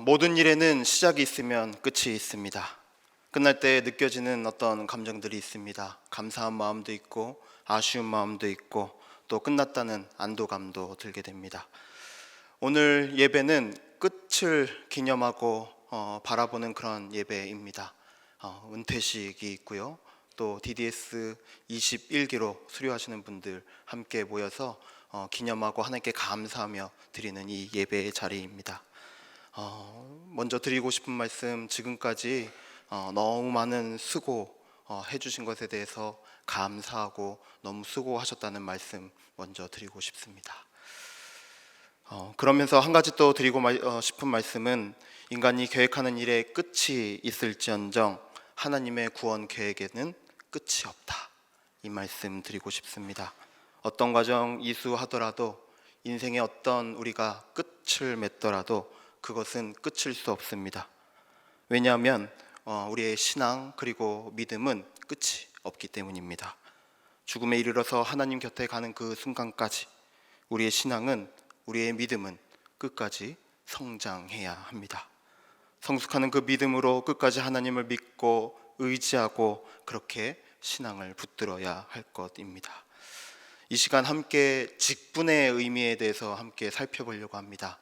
모든 일에는 시작이 있으면 끝이 있습니다. 끝날 때 느껴지는 어떤 감정들이 있습니다. 감사한 마음도 있고 아쉬운 마음도 있고 또 끝났다는 안도감도 들게 됩니다. 오늘 예배는 끝을 기념하고 바라보는 그런 예배입니다. 은퇴식이 있고요. 또 DDS 21기로 수료하시는 분들 함께 모여서 기념하고 하나님께 감사하며 드리는 이 예배의 자리입니다. 먼저 드리고 싶은 말씀, 지금까지 너무 많은 수고 해주신 것에 대해서 감사하고 너무 수고하셨다는 말씀 먼저 드리고 싶습니다. 그러면서 한 가지 또 드리고 싶은 말씀은, 인간이 계획하는 일에 끝이 있을지언정 하나님의 구원 계획에는 끝이 없다, 이 말씀 드리고 싶습니다. 어떤 과정 이수하더라도, 인생의 어떤 우리가 끝을 맺더라도 그것은 끝일 수 없습니다. 왜냐하면 우리의 신앙 그리고 믿음은 끝이 없기 때문입니다. 죽음에 이르러서 하나님 곁에 가는 그 순간까지 우리의 신앙은, 우리의 믿음은 끝까지 성장해야 합니다. 성숙하는 그 믿음으로 끝까지 하나님을 믿고 의지하고 그렇게 신앙을 붙들어야 할 것입니다. 이 시간 함께 직분의 의미에 대해서 함께 살펴보려고 합니다.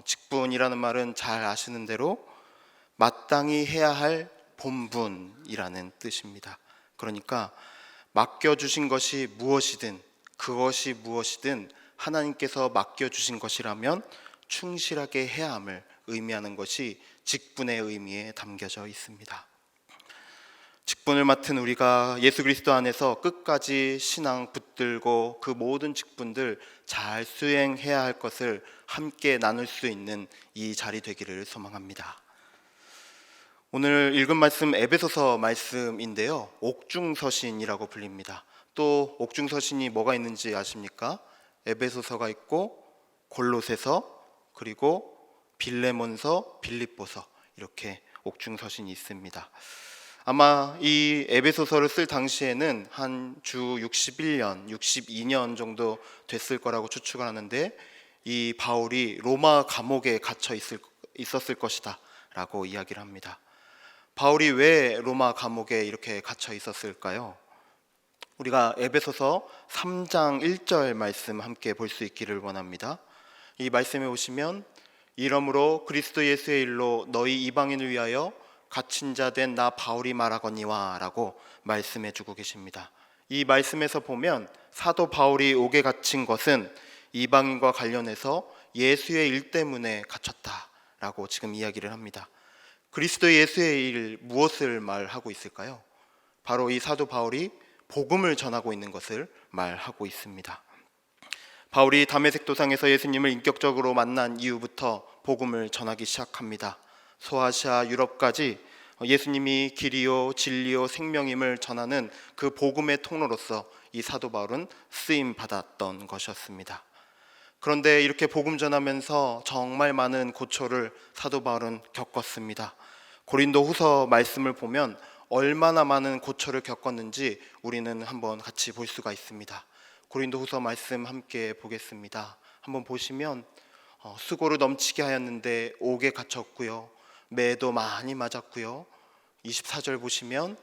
직분이라는 말은 잘 아시는 대로 마땅히 해야 할 본분이라는 뜻입니다. 그러니까 맡겨주신 것이 무엇이든, 그것이 무엇이든 하나님께서 맡겨주신 것이라면 충실하게 해야 함을 의미하는 것이 직분의 의미에 담겨져 있습니다. 직분을 맡은 우리가 예수 그리스도 안에서 끝까지 신앙 붙들고 그 모든 직분들 잘 수행해야 할 것을 함께 나눌 수 있는 이 자리 되기를 소망합니다. 오늘 읽은 말씀 에베소서 말씀인데요, 옥중서신이라고 불립니다. 또 옥중서신이 뭐가 있는지 아십니까? 에베소서가 있고 골로새서, 그리고 빌레몬서, 빌립보서, 이렇게 옥중서신이 있습니다. 아마 이 에베소서를 쓸 당시에는 한 주 61년, 62년 정도 됐을 거라고 추측을 하는데, 이 바울이 로마 감옥에 갇혀 있었을 것이다 라고 이야기를 합니다. 바울이 왜 로마 감옥에 이렇게 갇혀 있었을까요? 우리가 에베소서 3장 1절 말씀 함께 볼 수 있기를 원합니다. 이 말씀에 보시면, 이러므로 그리스도 예수의 일로 너희 이방인을 위하여 갇힌 자 된 나 바울이 말하거니와 라고 말씀해 주고 계십니다. 이 말씀에서 보면 사도 바울이 옥에 갇힌 것은 이방인과 관련해서 예수의 일 때문에 갇혔다 라고 지금 이야기를 합니다. 그리스도 예수의 일, 무엇을 말하고 있을까요? 바로 이 사도 바울이 복음을 전하고 있는 것을 말하고 있습니다. 바울이 다메섹 도상에서 예수님을 인격적으로 만난 이후부터 복음을 전하기 시작합니다. 소아시아 유럽까지 예수님이 길이요 진리요 생명임을 전하는 그 복음의 통로로서 이 사도 바울은 쓰임 받았던 것이었습니다. 그런데 이렇게 복음 전하면서 정말 많은 고초를 사도 바울은 겪었습니다. 고린도 후서 말씀을 보면 얼마나 많은 고초를 겪었는지 우리는 한번 같이 볼 수가 있습니다. 고린도 후서 말씀 함께 보겠습니다. 한번 보시면, 수고를 넘치게 하였는데 옥에 갇혔고요, 매도 많이 맞았고요, 24절 보시면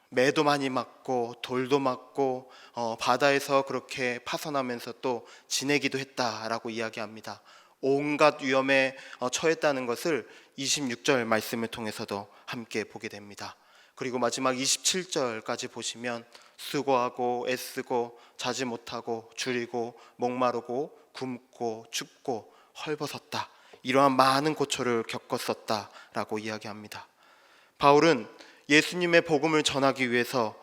매도 많이 맞고 돌도 맞고 바다에서 그렇게 파선하면서 또 지내기도 했다라고 이야기합니다. 온갖 위험에 처했다는 것을 26절 말씀을 통해서도 함께 보게 됩니다. 그리고 마지막 27절까지 보시면 수고하고 애쓰고 자지 못하고 줄이고 목마르고 굶고 춥고 헐벗었다, 이러한 많은 고초를 겪었었다라고 이야기합니다. 바울은 예수님의 복음을 전하기 위해서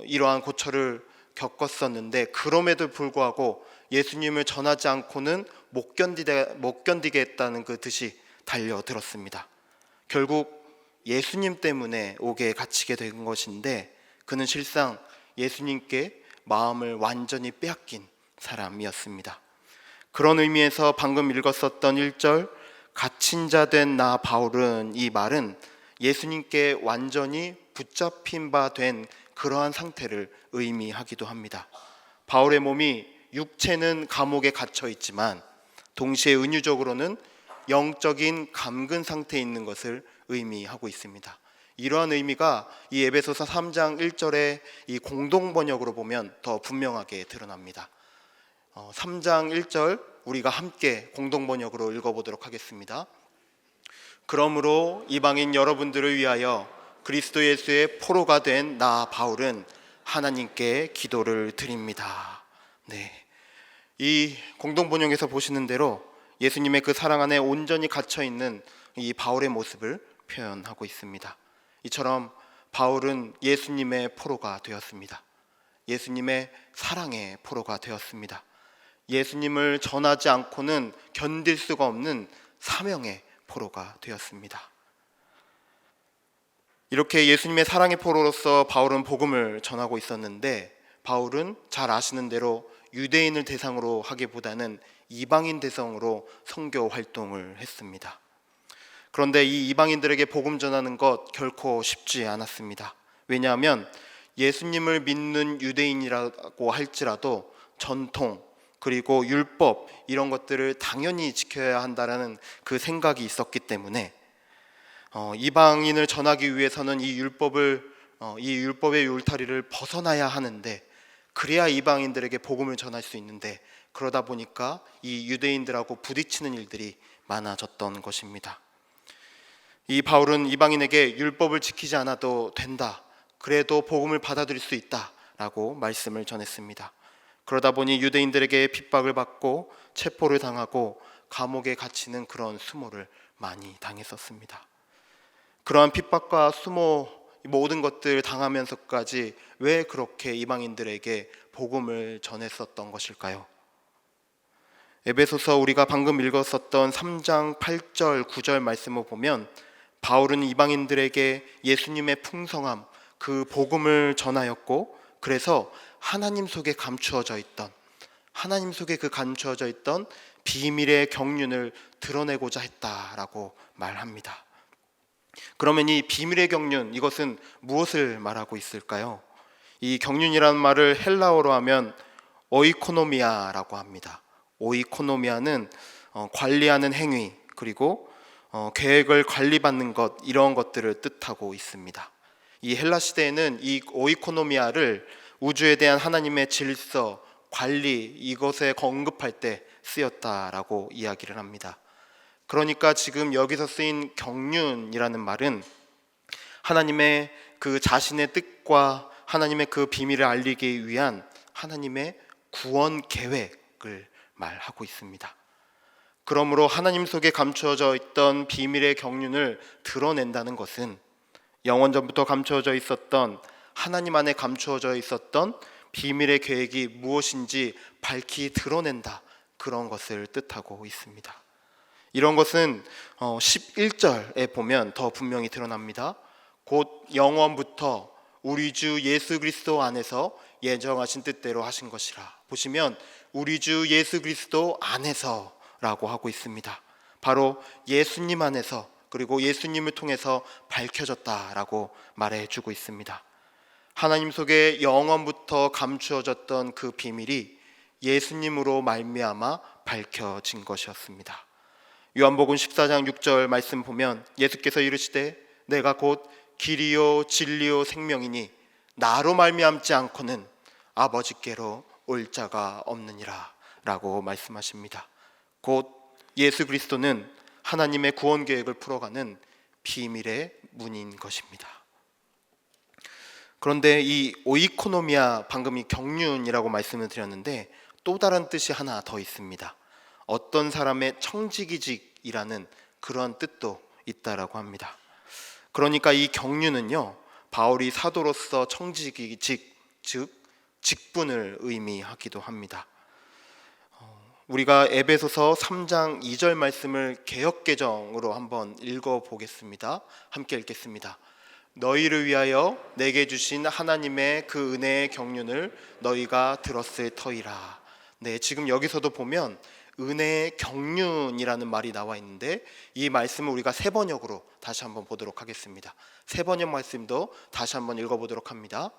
이러한 고초를 겪었었는데, 그럼에도 불구하고 예수님을 전하지 않고는 못 견디겠다는 그 뜻이 달려들었습니다. 결국 예수님 때문에 옥에 갇히게 된 것인데, 그는 실상 예수님께 마음을 완전히 빼앗긴 사람이었습니다. 그런 의미에서 방금 읽었었던 1절 갇힌 자 된 나 바울은, 이 말은 예수님께 완전히 붙잡힌 바 된 그러한 상태를 의미하기도 합니다. 바울의 몸이 육체는 감옥에 갇혀 있지만 동시에 은유적으로는 영적인 감근 상태에 있는 것을 의미하고 있습니다. 이러한 의미가 이 에베소서 3장 1절의 이 공동 번역으로 보면 더 분명하게 드러납니다. 3장 1절 우리가 함께 공동 번역으로 읽어보도록 하겠습니다. 그러므로 이방인 여러분들을 위하여 그리스도 예수의 포로가 된 나 바울은 하나님께 기도를 드립니다. 네, 이 공동 번역에서 보시는 대로 예수님의 그 사랑 안에 온전히 갇혀 있는 이 바울의 모습을 표현하고 있습니다. 이처럼 바울은 예수님의 포로가 되었습니다. 예수님의 사랑의 포로가 되었습니다. 예수님을 전하지 않고는 견딜 수가 없는 사명의 포로가 되었습니다. 이렇게 예수님의 사랑의 포로로서 바울은 복음을 전하고 있었는데, 바울은 잘 아시는 대로 유대인을 대상으로 하기보다는 이방인 대상으로 선교 활동을 했습니다. 그런데 이 이방인들에게 복음 전하는 것 결코 쉽지 않았습니다. 왜냐하면 예수님을 믿는 유대인이라고 할지라도 전통 그리고 율법 이런 것들을 당연히 지켜야 한다라는 그 생각이 있었기 때문에 이방인을 전하기 위해서는 이 율법의 울타리를 벗어나야 하는데, 그래야 이방인들에게 복음을 전할 수 있는데, 그러다 보니까 이 유대인들하고 부딪히는 일들이 많아졌던 것입니다. 이 바울은 이방인에게 율법을 지키지 않아도 된다, 그래도 복음을 받아들일 수 있다라고 말씀을 전했습니다. 그러다 보니 유대인들에게 핍박을 받고 체포를 당하고 감옥에 갇히는 그런 수모를 많이 당했었습니다. 그러한 핍박과 수모 모든 것들 당하면서까지 왜 그렇게 이방인들에게 복음을 전했었던 것일까요? 에베소서 우리가 방금 읽었었던 3장 8절 9절 말씀을 보면 바울은 이방인들에게 예수님의 풍성함, 그 복음을 전하였고, 그래서 하나님 속에 감추어져 있던 비밀의 경륜을 드러내고자 했다라고 말합니다. 그러면 이 비밀의 경륜, 이것은 무엇을 말하고 있을까요? 이 경륜이라는 말을 헬라어로 하면 오이코노미아라고 합니다. 오이코노미아는 관리하는 행위, 그리고 계획을 관리받는 것, 이런 것들을 뜻하고 있습니다. 이 헬라 시대에는 이 오이코노미아를 우주에 대한 하나님의 질서, 관리, 이것에 언급할 때 쓰였다라고 이야기를 합니다. 그러니까 지금 여기서 쓰인 경륜이라는 말은 하나님의 그 자신의 뜻과 하나님의 그 비밀을 알리기 위한 하나님의 구원 계획을 말하고 있습니다. 그러므로 하나님 속에 감추어져 있던 비밀의 경륜을 드러낸다는 것은 영원전부터 감추어져 있었던, 하나님 안에 감추어져 있었던 비밀의 계획이 무엇인지 밝히 드러낸다, 그런 것을 뜻하고 있습니다. 이런 것은 11절에 보면 더 분명히 드러납니다. 곧 영원부터 우리 주 예수 그리스도 안에서 예정하신 뜻대로 하신 것이라. 보시면 우리 주 예수 그리스도 안에서 라고 하고 있습니다. 바로 예수님 안에서, 그리고 예수님을 통해서 밝혀졌다라고 말해주고 있습니다. 하나님 속에 영원부터 감추어졌던 그 비밀이 예수님으로 말미암아 밝혀진 것이었습니다. 요한복음 14장 6절 말씀 보면 예수께서 이르시되 내가 곧 길이요 진리요 생명이니 나로 말미암지 않고는 아버지께로 올 자가 없느니라 라고 말씀하십니다. 곧 예수 그리스도는 하나님의 구원 계획을 풀어가는 비밀의 문인 것입니다. 그런데 이 오이코노미아, 방금 이 경륜이라고 말씀을 드렸는데 또 다른 뜻이 하나 더 있습니다. 어떤 사람의 청지기직이라는 그런 뜻도 있다라고 합니다. 그러니까 이 경륜은요, 바울이 사도로서 청지기직, 즉 직분을 의미하기도 합니다. 우리가 에베소서 3장 2절 말씀을 개역개정으로 한번 읽어보겠습니다. 함께 읽겠습니다. 너희를 위하여 내게 주신 하나님의 그 은혜의 경륜을 너희가 들었을 터이라. 네, 지금 여기서도 보면 은혜의 경륜이라는 말이 나와 있는데, 이 말씀을 우리가 세 번역으로 다시 한번 보도록 하겠습니다. 세 번역 말씀도 다시 한번 읽어보도록 합니다.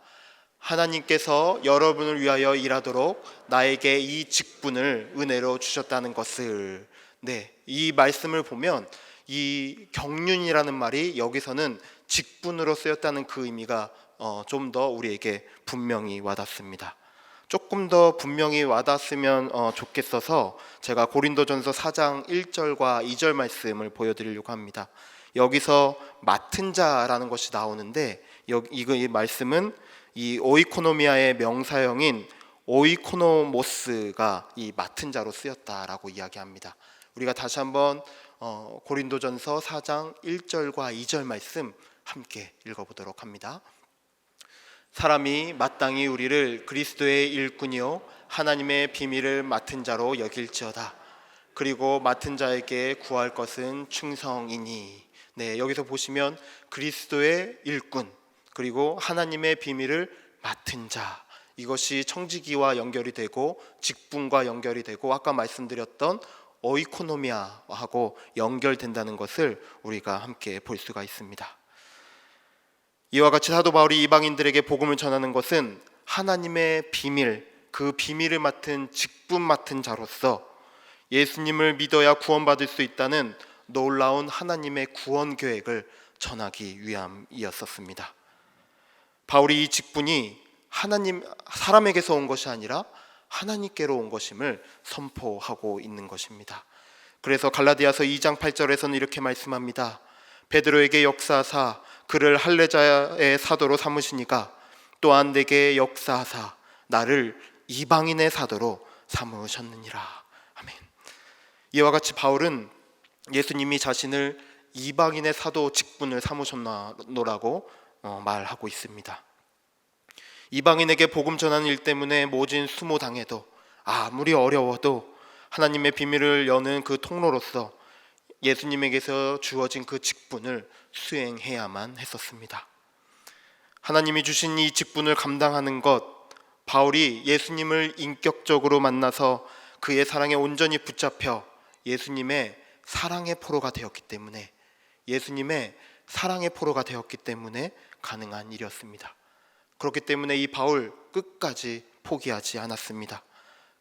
하나님께서 여러분을 위하여 일하도록 나에게 이 직분을 은혜로 주셨다는 것을, 이 말씀을 보면 이 경륜이라는 말이 여기서는 직분으로 쓰였다는 그 의미가 좀 더 우리에게 분명히 와닿습니다. 조금 더 분명히 와닿았으면 좋겠어서 제가 고린도전서 4장 1절과 2절 말씀을 보여드리려고 합니다. 여기서 맡은 자라는 것이 나오는데 이 말씀은 이 오이코노미아의 명사형인 오이코노모스가 이 맡은 자로 쓰였다라고 이야기합니다. 우리가 다시 한번 고린도전서 4장 1절과 2절 말씀 함께 읽어보도록 합니다. 사람이 마땅히 우리를 그리스도의 일꾼이요 하나님의 비밀을 맡은 자로 여길지어다. 그리고 맡은 자에게 구할 것은 충성이니. 여기서 보시면 그리스도의 일꾼 그리고 하나님의 비밀을 맡은 자, 이것이 청지기와 연결이 되고 직분과 연결이 되고 아까 말씀드렸던 오이코노미아하고 연결된다는 것을 우리가 함께 볼 수가 있습니다. 이와 같이 사도 바울이 이방인들에게 복음을 전하는 것은 하나님의 비밀, 그 비밀을 맡은 직분 맡은 자로서 예수님을 믿어야 구원받을 수 있다는 놀라운 하나님의 구원 계획을 전하기 위함이었었습니다. 바울이 이 직분이 사람에게서 온 것이 아니라 하나님께로 온 것임을 선포하고 있는 것입니다. 그래서 갈라디아서 2장 8절에서는 이렇게 말씀합니다. 베드로에게 역사하사 그를 할례자의 사도로 삼으시니가 또한 내게 역사하사 나를 이방인의 사도로 삼으셨느니라. 아멘. 이와 같이 바울은 예수님이 자신을 이방인의 사도 직분을 삼으셨노라고 말하고 있습니다. 이방인에게 복음 전하는 일 때문에 모진 수모당해도 아무리 어려워도 하나님의 비밀을 여는 그 통로로서 예수님에게서 주어진 그 직분을 수행해야만 했었습니다. 하나님이 주신 이 직분을 감당하는 것, 바울이 예수님을 인격적으로 만나서 그의 사랑에 온전히 붙잡혀 예수님의 사랑의 포로가 되었기 때문에 가능한 일이었습니다. 그렇기 때문에 이 바울 끝까지 포기하지 않았습니다.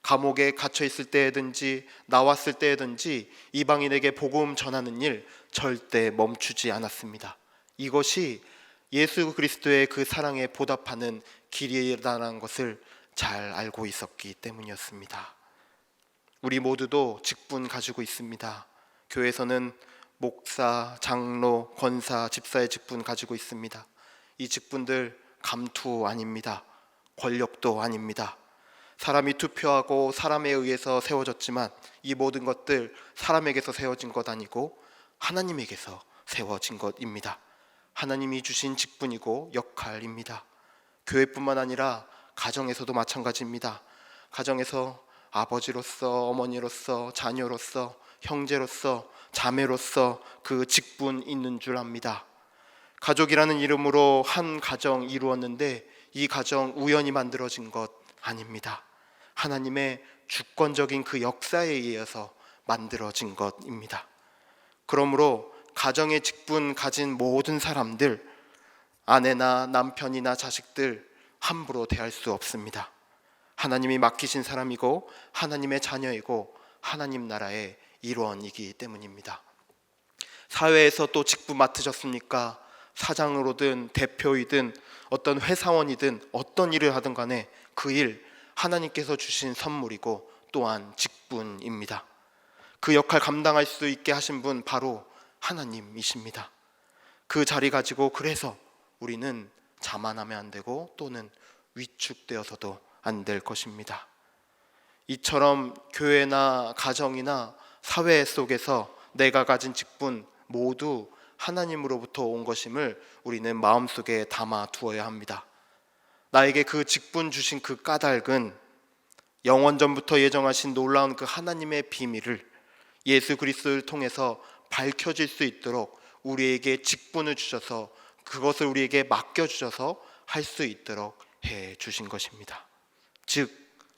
감옥에 갇혀 있을 때든지 나왔을 때든지 이방인에게 복음 전하는 일 절대 멈추지 않았습니다. 이것이 예수 그리스도의 그 사랑에 보답하는 길이라는 것을 잘 알고 있었기 때문이었습니다. 우리 모두도 직분 가지고 있습니다. 교회에서는 목사, 장로, 권사, 집사의 직분 가지고 있습니다. 이 직분들 감투 아닙니다. 권력도 아닙니다. 사람이 투표하고 사람에 의해서 세워졌지만 이 모든 것들 사람에게서 세워진 것 아니고 하나님에게서 세워진 것입니다. 하나님이 주신 직분이고 역할입니다. 교회뿐만 아니라 가정에서도 마찬가지입니다. 가정에서 아버지로서, 어머니로서, 자녀로서, 형제로서, 자매로서 그 직분 있는 줄 압니다. 가족이라는 이름으로 한 가정 이루었는데 이 가정 우연히 만들어진 것 아닙니다. 하나님의 주권적인 그 역사에 의해서 만들어진 것입니다. 그러므로 가정의 직분 가진 모든 사람들, 아내나 남편이나 자식들 함부로 대할 수 없습니다. 하나님이 맡기신 사람이고 하나님의 자녀이고 하나님 나라의 일원이기 때문입니다. 사회에서 또 직분 맡으셨습니까? 사장으로든 대표이든 어떤 회사원이든 어떤 일을 하든 간에 그 일 하나님께서 주신 선물이고 또한 직분입니다. 그 역할 감당할 수 있게 하신 분 바로 하나님이십니다. 그 자리 가지고 그래서 우리는 자만하면 안 되고 또는 위축되어서도 안 될 것입니다. 이처럼 교회나 가정이나 사회 속에서 내가 가진 직분 모두 하나님으로부터 온 것임을 우리는 마음속에 담아 두어야 합니다. 나에게 그 직분 주신 그 까닭은 영원전부터 예정하신 놀라운 그 하나님의 비밀을 예수 그리스도를 통해서 밝혀질 수 있도록 우리에게 직분을 주셔서 그것을 우리에게 맡겨주셔서 할 수 있도록 해 주신 것입니다. 즉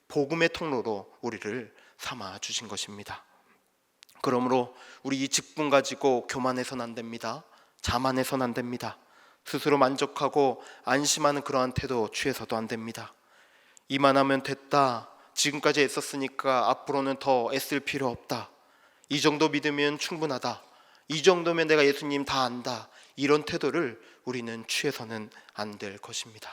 복음의 통로로 우리를 삼아 주신 것입니다. 그러므로 우리 이 직분 가지고 교만해서는 안 됩니다. 자만해서는 안 됩니다. 스스로 만족하고 안심하는 그러한 태도 취해서도 안 됩니다. 이만하면 됐다. 지금까지 애썼으니까 앞으로는 더 애쓸 필요 없다. 이 정도 믿으면 충분하다. 이 정도면 내가 예수님 다 안다. 이런 태도를 우리는 취해서는 안 될 것입니다.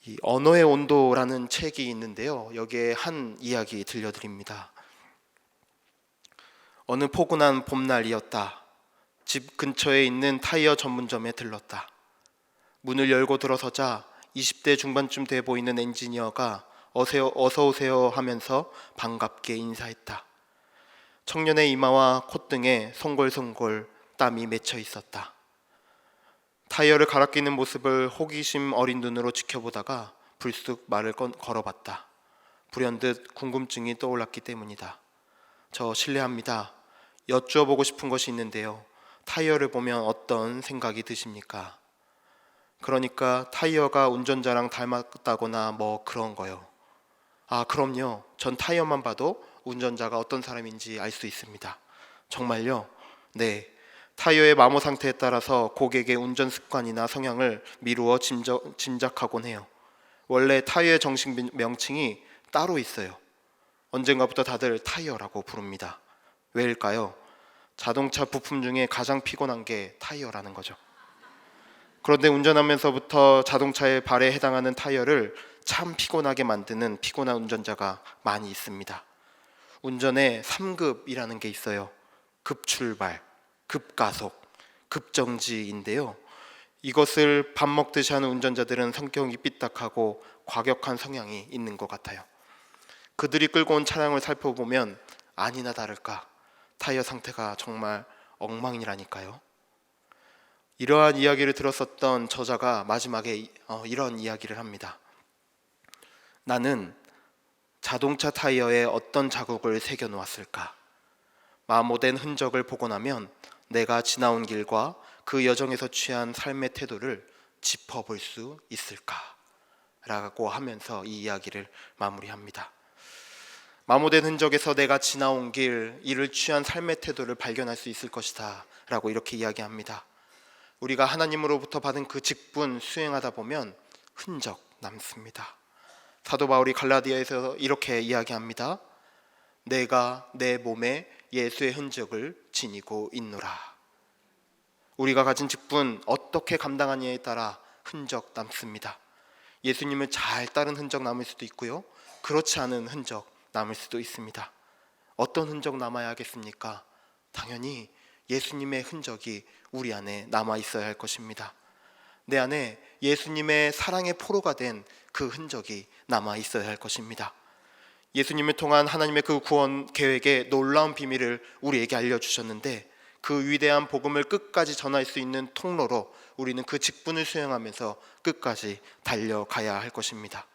이 언어의 온도라는 책이 있는데요. 여기에 한 이야기 들려드립니다. 어느 포근한 봄날이었다. 집 근처에 있는 타이어 전문점에 들렀다. 문을 열고 들어서자 20대 중반쯤 돼 보이는 엔지니어가 어서 오세요 하면서 반갑게 인사했다. 청년의 이마와 콧등에 송골송골 땀이 맺혀 있었다. 타이어를 갈아 끼는 모습을 호기심 어린 눈으로 지켜보다가 불쑥 말을 걸어봤다. 불현듯 궁금증이 떠올랐기 때문이다. 저 실례합니다. 여쭈어보고 싶은 것이 있는데요. 타이어를 보면 어떤 생각이 드십니까? 그러니까 타이어가 운전자랑 닮았다거나 뭐 그런 거요. 아, 그럼요. 전 타이어만 봐도 운전자가 어떤 사람인지 알 수 있습니다. 정말요? 네. 타이어의 마모 상태에 따라서 고객의 운전 습관이나 성향을 미루어 짐작하곤 해요. 원래 타이어의 정식 명칭이 따로 있어요. 언젠가부터 다들 타이어라고 부릅니다. 왜일까요? 자동차 부품 중에 가장 피곤한 게 타이어라는 거죠. 그런데 운전하면서부터 자동차의 발에 해당하는 타이어를 참 피곤하게 만드는 피곤한 운전자가 많이 있습니다. 운전에 3급이라는 게 있어요. 급출발, 급가속, 급정지인데요. 이것을 밥 먹듯이 하는 운전자들은 성격이 삐딱하고 과격한 성향이 있는 것 같아요. 그들이 끌고 온 차량을 살펴보면 아니나 다를까 타이어 상태가 정말 엉망이라니까요. 이러한 이야기를 들었었던 저자가 마지막에 이런 이야기를 합니다. 나는 자동차 타이어에 어떤 자국을 새겨 놓았을까? 마모된 흔적을 보고 나면 내가 지나온 길과 그 여정에서 취한 삶의 태도를 짚어볼 수 있을까? 라고 하면서 이 이야기를 마무리합니다. 마모된 흔적에서 내가 지나온 길, 이를 취한 삶의 태도를 발견할 수 있을 것이다 라고 이렇게 이야기합니다. 우리가 하나님으로부터 받은 그 직분 수행하다 보면 흔적 남습니다. 사도 바울이 갈라디아에서 이렇게 이야기합니다. 내가 내 몸에 예수의 흔적을 지니고 있노라. 우리가 가진 직분 어떻게 감당하느냐에 따라 흔적 남습니다. 예수님을 잘 따른 흔적 남을 수도 있고요. 그렇지 않은 흔적 남을 수도 있습니다. 어떤 흔적 남아야 하겠습니까? 당연히 예수님의 흔적이 우리 안에 남아 있어야 할 것입니다. 내 안에 예수님의 사랑의 포로가 된 그 흔적이 남아 있어야 할 것입니다. 예수님을 통한 하나님의 그 구원 계획의 놀라운 비밀을 우리에게 알려주셨는데 그 위대한 복음을 끝까지 전할 수 있는 통로로 우리는 그 직분을 수행하면서 끝까지 달려가야 할 것입니다.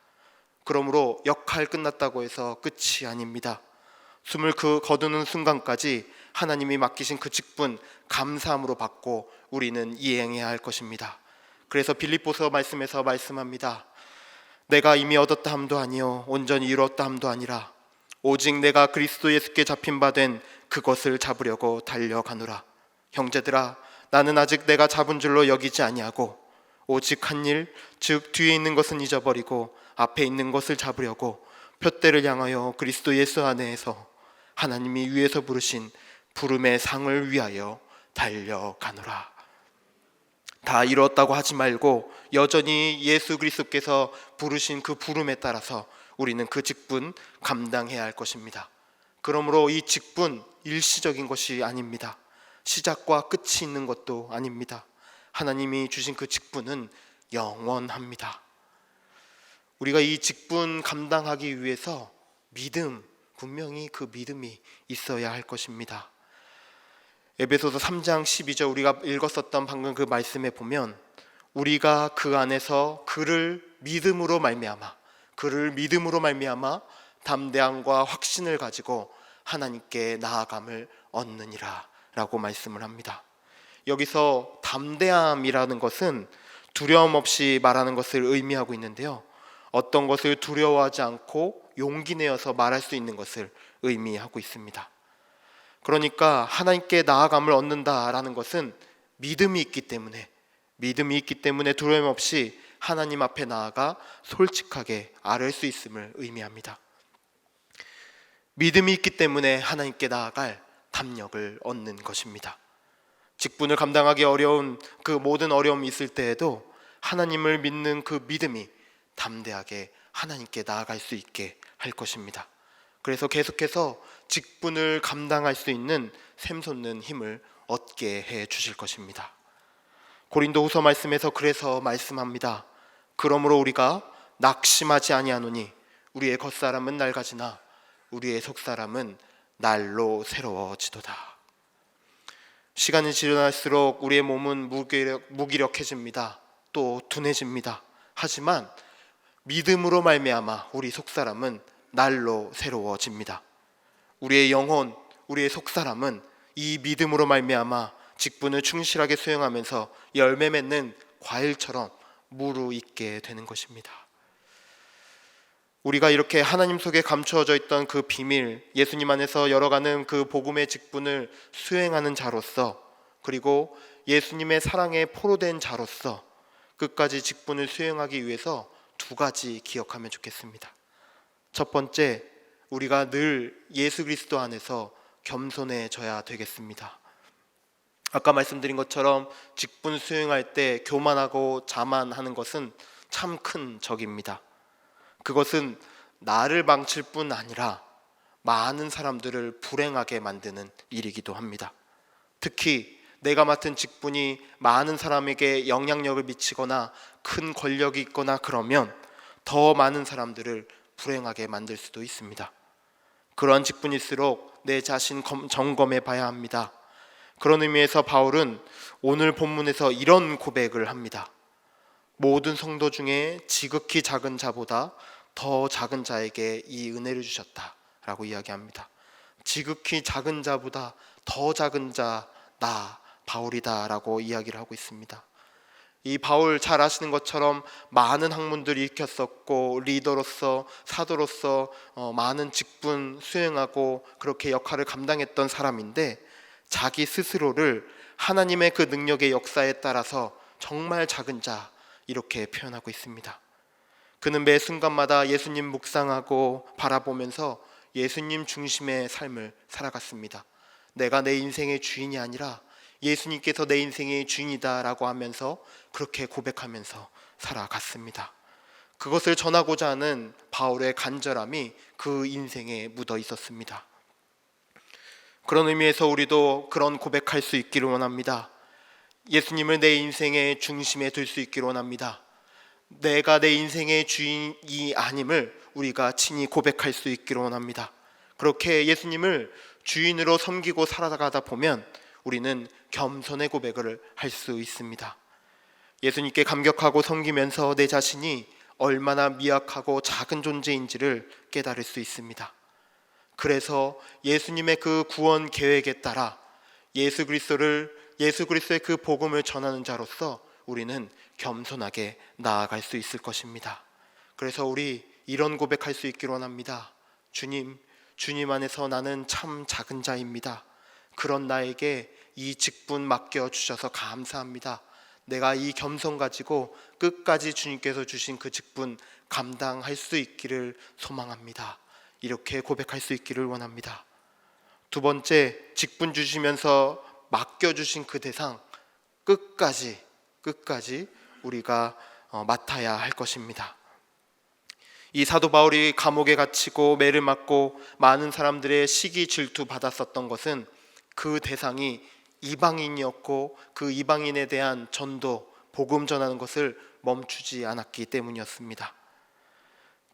그러므로 역할 끝났다고 해서 끝이 아닙니다. 숨을 거두는 순간까지 하나님이 맡기신 그 직분 감사함으로 받고 우리는 이행해야 할 것입니다. 그래서 빌립보서 말씀에서 말씀합니다. 내가 이미 얻었다 함도 아니요 온전히 이루었다 함도 아니라 오직 내가 그리스도 예수께 잡힌 바 된 그것을 잡으려고 달려가노라. 형제들아, 나는 아직 내가 잡은 줄로 여기지 아니하고 오직 한 일, 즉 뒤에 있는 것은 잊어버리고 앞에 있는 것을 잡으려고 푯대를 향하여 그리스도 예수 안에서 하나님이 위에서 부르신 부름의 상을 위하여 달려가노라. 다 이루었다고 하지 말고 여전히 예수 그리스도께서 부르신 그 부름에 따라서 우리는 그 직분 감당해야 할 것입니다. 그러므로 이 직분 일시적인 것이 아닙니다. 시작과 끝이 있는 것도 아닙니다. 하나님이 주신 그 직분은 영원합니다. 우리가 이 직분 감당하기 위해서 믿음, 분명히 그 믿음이 있어야 할 것입니다. 에베소서 3장 12절 우리가 읽었었던 방금 그 말씀에 보면 우리가 그 안에서 그를 믿음으로 말미암아 담대함과 확신을 가지고 하나님께 나아감을 얻느니라 라고 말씀을 합니다. 여기서 담대함이라는 것은 두려움 없이 말하는 것을 의미하고 있는데요, 어떤 것을 두려워하지 않고 용기 내어서 말할 수 있는 것을 의미하고 있습니다. 그러니까 하나님께 나아감을 얻는다라는 것은 믿음이 있기 때문에 두려움 없이 하나님 앞에 나아가 솔직하게 아뢰 수 있음을 의미합니다. 믿음이 있기 때문에 하나님께 나아갈 담력을 얻는 것입니다. 직분을 감당하기 어려운 그 모든 어려움이 있을 때에도 하나님을 믿는 그 믿음이 담대하게 하나님께 나아갈 수 있게 할 것입니다. 그래서 계속해서 직분을 감당할 수 있는 샘솟는 힘을 얻게 해 주실 것입니다. 고린도후서 말씀에서 그래서 말씀합니다. 그러므로 우리가 낙심하지 아니하노니 우리의 겉사람은 낡아지나 우리의 속사람은 날로 새로워지도다. 시간이 지날수록 우리의 몸은 무기력해집니다. 또 둔해집니다. 하지만 믿음으로 말미암아 우리 속사람은 날로 새로워집니다. 우리의 영혼, 우리의 속사람은 이 믿음으로 말미암아 직분을 충실하게 수행하면서 열매 맺는 과일처럼 무르익게 되는 것입니다. 우리가 이렇게 하나님 속에 감추어져 있던 그 비밀, 예수님 안에서 열어가는 그 복음의 직분을 수행하는 자로서, 그리고 예수님의 사랑에 포로된 자로서 끝까지 직분을 수행하기 위해서 두 가지 기억하면 좋겠습니다. 첫 번째, 우리가 늘 예수 그리스도 안에서 겸손해져야 되겠습니다. 아까 말씀드린 것처럼 직분 수행할 때 교만하고 자만하는 것은 참 큰 적입니다. 그것은 나를 망칠 뿐 아니라 많은 사람들을 불행하게 만드는 일이기도 합니다. 특히 내가 맡은 직분이 많은 사람에게 영향력을 미치거나 큰 권력이 있거나 그러면 더 많은 사람들을 불행하게 만들 수도 있습니다. 그러한 직분일수록 내 자신 점검해 봐야 합니다. 그런 의미에서 바울은 오늘 본문에서 이런 고백을 합니다. 모든 성도 중에 지극히 작은 자보다 더 작은 자에게 이 은혜를 주셨다 라고 이야기합니다. 지극히 작은 자보다 더 작은 자 나 바울이다 라고 이야기를 하고 있습니다. 이 바울 잘 아시는 것처럼 많은 학문들을 익혔었고 리더로서 사도로서 많은 직분 수행하고 그렇게 역할을 감당했던 사람인데, 자기 스스로를 하나님의 그 능력의 역사에 따라서 정말 작은 자 이렇게 표현하고 있습니다. 그는 매 순간마다 예수님 묵상하고 바라보면서 예수님 중심의 삶을 살아갔습니다. 내가 내 인생의 주인이 아니라 예수님께서 내 인생의 주인이다 라고 하면서 그렇게 고백하면서 살아갔습니다. 그것을 전하고자 하는 바울의 간절함이 그 인생에 묻어 있었습니다. 그런 의미에서 우리도 그런 고백할 수 있기를 원합니다. 예수님을 내 인생의 중심에 둘 수 있기를 원합니다. 내가 내 인생의 주인이 아님을 우리가 친히 고백할 수 있기를 원합니다. 그렇게 예수님을 주인으로 섬기고 살아가다 보면 우리는 겸손의 고백을 할 수 있습니다. 예수님께 감격하고 섬기면서 내 자신이 얼마나 미약하고 작은 존재인지를 깨달을 수 있습니다. 그래서 예수님의 그 구원 계획에 따라 예수 그리스도의 그 복음을 전하는 자로서 우리는 겸손하게 나아갈 수 있을 것입니다. 그래서 우리 이런 고백할 수 있기를 원합니다. 주님 안에서 나는 참 작은 자입니다. 그런 나에게 이 직분 맡겨주셔서 감사합니다. 내가 이 겸손 가지고 끝까지 주님께서 주신 그 직분 감당할 수 있기를 소망합니다. 이렇게 고백할 수 있기를 원합니다. 두 번째, 직분 주시면서 맡겨주신 그 대상 끝까지 우리가 맡아야 할 것입니다. 이 사도 바울이 감옥에 갇히고 매를 맞고 많은 사람들의 시기 질투 받았었던 것은 그 대상이 이방인이었고 그 이방인에 대한 전도, 복음 전하는 것을 멈추지 않았기 때문이었습니다.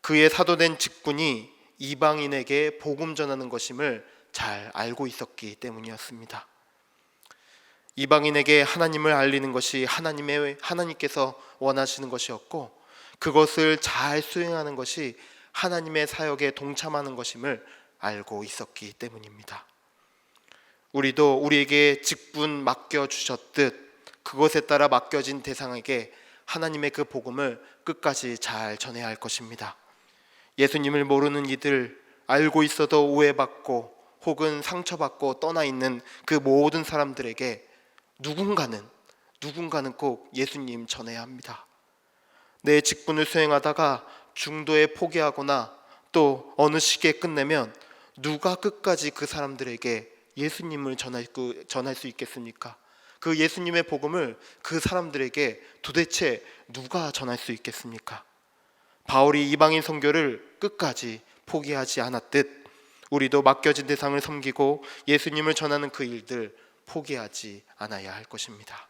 그의 사도된 직분이 이방인에게 복음 전하는 것임을 잘 알고 있었기 때문이었습니다. 이방인에게 하나님을 알리는 것이 하나님께서 원하시는 것이었고, 그것을 잘 수행하는 것이 하나님의 사역에 동참하는 것임을 알고 있었기 때문입니다. 우리도 우리에게 직분 맡겨주셨듯 그것에 따라 맡겨진 대상에게 하나님의 그 복음을 끝까지 잘 전해야 할 것입니다. 예수님을 모르는 이들, 알고 있어도 오해받고 혹은 상처받고 떠나 있는 그 모든 사람들에게 누군가는 누군가는 꼭 예수님 전해야 합니다. 내 직분을 수행하다가 중도에 포기하거나 또 어느 시기에 끝내면 누가 끝까지 그 사람들에게 예수님을 전할 수 있겠습니까? 그 예수님의 복음을 그 사람들에게 도대체 누가 전할 수 있겠습니까? 바울이 이방인 선교를 끝까지 포기하지 않았듯 우리도 맡겨진 대상을 섬기고 예수님을 전하는 그 일들 포기하지 않아야 할 것입니다.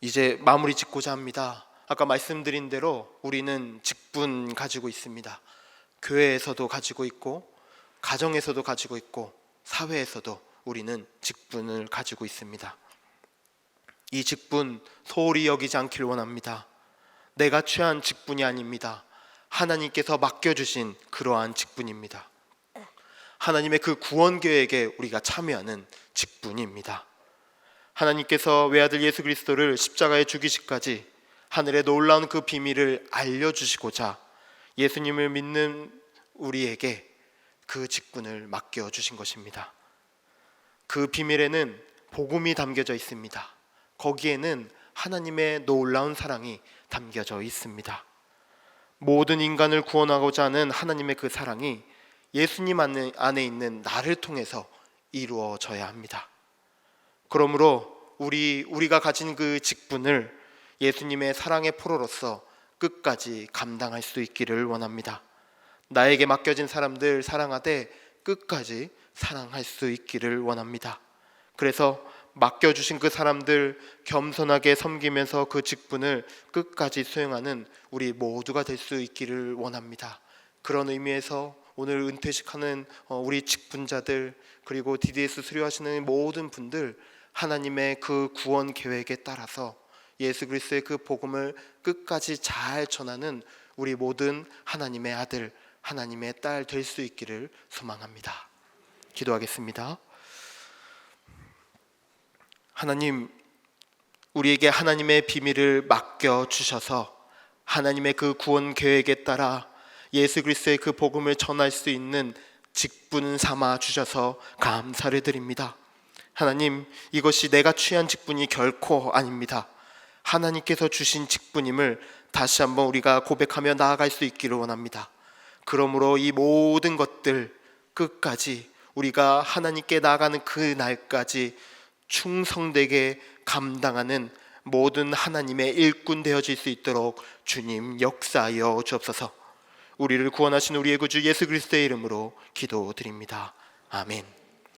이제 마무리 짓고자 합니다. 아까 말씀드린 대로 우리는 직분 가지고 있습니다. 교회에서도 가지고 있고 가정에서도 가지고 있고 사회에서도 우리는 직분을 가지고 있습니다. 이 직분 소홀히 여기지 않길 원합니다. 내가 취한 직분이 아닙니다. 하나님께서 맡겨주신 그러한 직분입니다. 하나님의 그 구원 계획에 우리가 참여하는 직분입니다. 하나님께서 외아들 예수 그리스도를 십자가에 죽이시기까지 하늘의 놀라운 그 비밀을 알려주시고자 예수님을 믿는 우리에게 그 직분을 맡겨주신 것입니다. 그 비밀에는 복음이 담겨져 있습니다. 거기에는 하나님의 놀라운 사랑이 담겨져 있습니다. 모든 인간을 구원하고자 하는 하나님의 그 사랑이 예수님 안에 있는 나를 통해서 이루어져야 합니다. 그러므로 우리가 가진 그 직분을 예수님의 사랑의 포로로서 끝까지 감당할 수 있기를 원합니다. 나에게 맡겨진 사람들 사랑하되 끝까지 사랑할 수 있기를 원합니다. 그래서 맡겨주신 그 사람들 겸손하게 섬기면서 그 직분을 끝까지 수행하는 우리 모두가 될 수 있기를 원합니다. 그런 의미에서 오늘 은퇴식하는 우리 직분자들 그리고 DDS 수료하시는 모든 분들 하나님의 그 구원 계획에 따라서 예수 그리스도의 그 복음을 끝까지 잘 전하는 우리 모든 하나님의 아들 하나님의 딸 될 수 있기를 소망합니다. 기도하겠습니다. 하나님, 우리에게 하나님의 비밀을 맡겨주셔서 하나님의 그 구원 계획에 따라 예수 그리스도의 그 복음을 전할 수 있는 직분 삼아 주셔서 감사를 드립니다. 하나님, 이것이 내가 취한 직분이 결코 아닙니다. 하나님께서 주신 직분임을 다시 한번 우리가 고백하며 나아갈 수 있기를 원합니다. 그러므로 이 모든 것들 끝까지 우리가 하나님께 나아가는 그 날까지 충성되게 감당하는 모든 하나님의 일꾼 되어질 수 있도록 주님 역사하여 주옵소서. 우리를 구원하신 우리의 구주 예수 그리스도의 이름으로 기도드립니다. 아멘.